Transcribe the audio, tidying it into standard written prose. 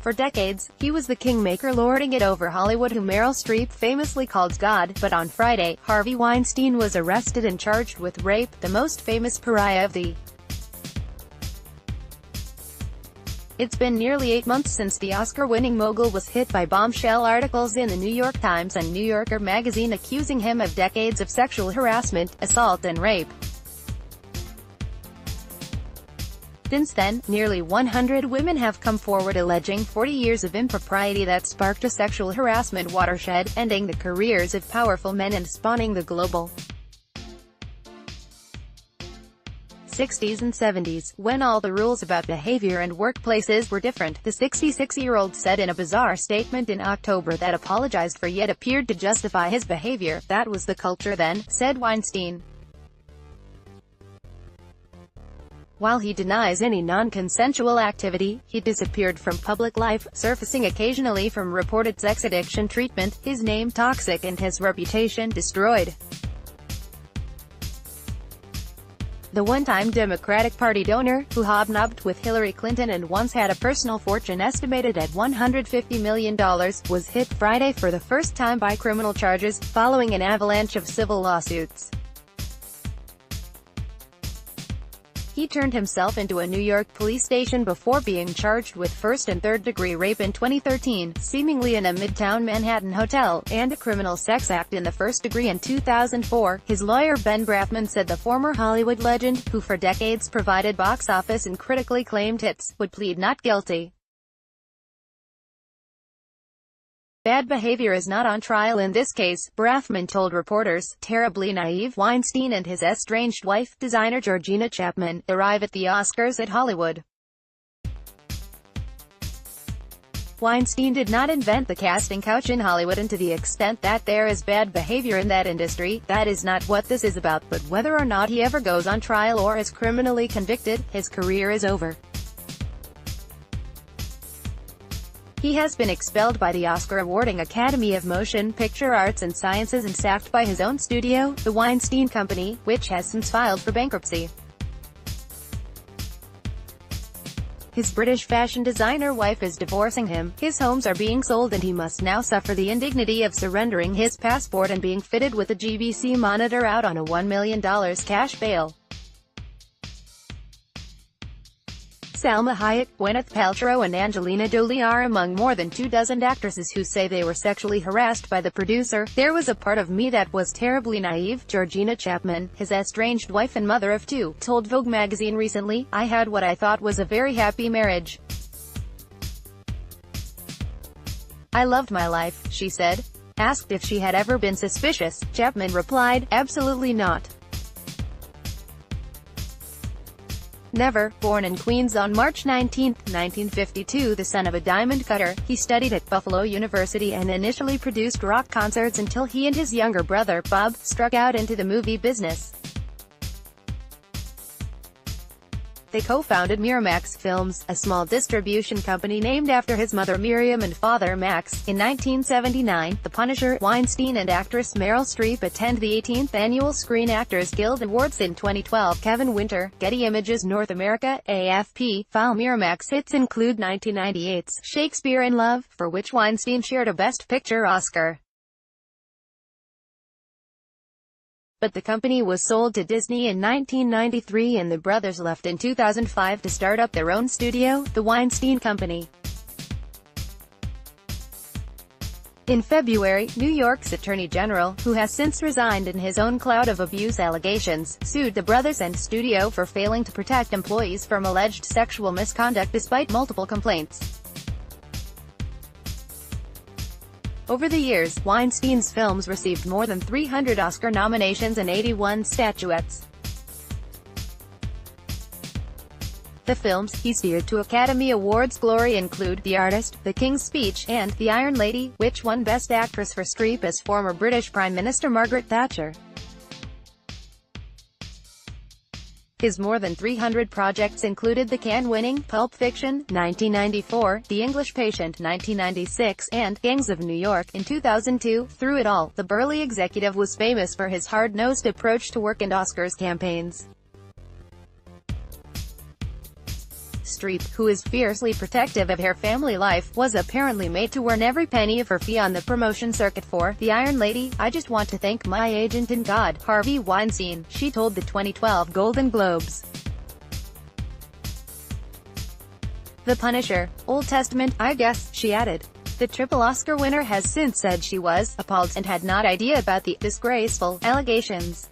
For decades, he was the kingmaker lording it over Hollywood, who Meryl Streep famously called God, but on Friday, Harvey Weinstein was arrested and charged with rape, the most famous pariah of the It's been nearly 8 months since the Oscar-winning mogul was hit by bombshell articles in the New York Times and New Yorker magazine accusing him of decades of sexual harassment, assault and rape. Since then, nearly 100 women have come forward alleging 40 years of impropriety that sparked a sexual harassment watershed, ending the careers of powerful men and spawning the global 60s and 70s, when all the rules about behavior and workplaces were different. The 66-year-old said in a bizarre statement in October that apologized for yet appeared to justify his behavior. "That was the culture then," said Weinstein. While he denies any non-consensual activity, he disappeared from public life, surfacing occasionally from reported sex addiction treatment, his name toxic and his reputation destroyed. The one-time Democratic Party donor, who hobnobbed with Hillary Clinton and once had a personal fortune estimated at $150 million, was hit Friday for the first time by criminal charges, following an avalanche of civil lawsuits. He turned himself into a New York police station before being charged with first- and third-degree rape in 2013, seemingly in a Midtown Manhattan hotel, and a criminal sex act in the first degree in 2004. His lawyer Ben Brafman said the former Hollywood legend, who for decades provided box office and critically acclaimed hits, would plead not guilty. Bad behavior is not on trial in this case, Brafman told reporters. Terribly naive, Weinstein and his estranged wife, designer Georgina Chapman, arrive at the Oscars at Hollywood. Weinstein did not invent the casting couch in Hollywood, and to the extent that there is bad behavior in that industry, that is not what this is about. But whether or not he ever goes on trial or is criminally convicted, his career is over. He has been expelled by the Oscar-awarding Academy of Motion Picture Arts and Sciences and sacked by his own studio, the Weinstein Company, which has since filed for bankruptcy. His British fashion designer wife is divorcing him, his homes are being sold, and he must now suffer the indignity of surrendering his passport and being fitted with a GBC monitor out on a $1 million cash bail. Salma Hayek, Gwyneth Paltrow and Angelina Jolie are among more than 24 actresses who say they were sexually harassed by the producer. "There was a part of me that was terribly naive," Georgina Chapman, his estranged wife and mother of two, told Vogue magazine recently. "I had what I thought was a very happy marriage. I loved my life," she said. Asked if she had ever been suspicious, Chapman replied, "Absolutely not. Never." Born in Queens on March 19, 1952, the son of a diamond cutter, he studied at Buffalo University and initially produced rock concerts until he and his younger brother, Bob, struck out into the movie business. They co-founded Miramax Films, a small distribution company named after his mother Miriam and father Max. In 1979, The Punisher, Weinstein and actress Meryl Streep attend the 18th Annual Screen Actors Guild Awards. In 2012, Kevin Winter, Getty Images North America, AFP, file Miramax hits include 1998's Shakespeare in Love, for which Weinstein shared a Best Picture Oscar. But the company was sold to Disney in 1993 and the brothers left in 2005 to start up their own studio, the Weinstein Company. In February, New York's Attorney General, who has since resigned in his own cloud of abuse allegations, sued the brothers and studio for failing to protect employees from alleged sexual misconduct despite multiple complaints. Over the years, Weinstein's films received more than 300 Oscar nominations and 81 statuettes. The films he steered to Academy Awards glory include The Artist, The King's Speech, and The Iron Lady, which won Best Actress for Streep as former British Prime Minister Margaret Thatcher. His more than 300 projects included the Cannes-winning Pulp Fiction, 1994, The English Patient, 1996, and Gangs of New York, in 2002. Through it all, the burly executive was famous for his hard-nosed approach to work and Oscars campaigns. Streep, who is fiercely protective of her family life, was apparently made to earn every penny of her fee on the promotion circuit for The Iron Lady. "I just want to thank my agent and God, Harvey Weinstein," she told the 2012 Golden Globes. The Punisher, Old Testament, I guess, she added. The triple Oscar winner has since said she was appalled and had no idea about the disgraceful allegations.